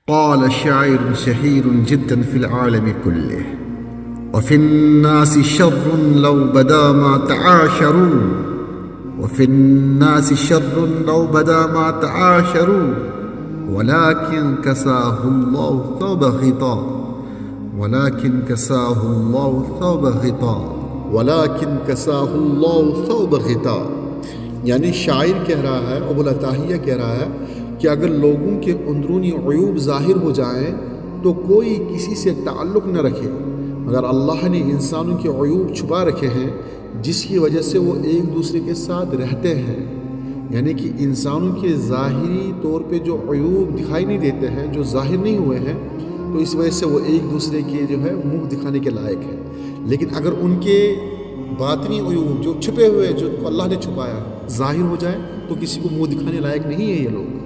قال شاعر شهير جدا في العالم كله وفي الناس شر لو بدا ما تعاشروا وفي الناس شر لو بدا ما تعاشروا ولكن كساه الله ثوب غطاء ولكن كساه الله ثوب غطاء ولكن كساه الله ثوب غطاء. یعنی شاعر کہہ رہا ہے، ابو العتاہیہ کہہ رہا ہے کہ اگر لوگوں کے اندرونی عیوب ظاہر ہو جائیں تو کوئی کسی سے تعلق نہ رکھے، مگر اللہ نے انسانوں کے عیوب چھپا رکھے ہیں جس کی وجہ سے وہ ایک دوسرے کے ساتھ رہتے ہیں. یعنی کہ انسانوں کے ظاہری طور پہ جو عیوب دکھائی نہیں دیتے ہیں، جو ظاہر نہیں ہوئے ہیں، تو اس وجہ سے وہ ایک دوسرے کے جو ہے منہ دکھانے کے لائق ہے. لیکن اگر ان کے باطنی عیوب جو چھپے ہوئے، جو اللہ نے چھپایا، ظاہر ہو جائے تو کسی کو منہ دکھانے لائق نہیں ہے یہ لوگ.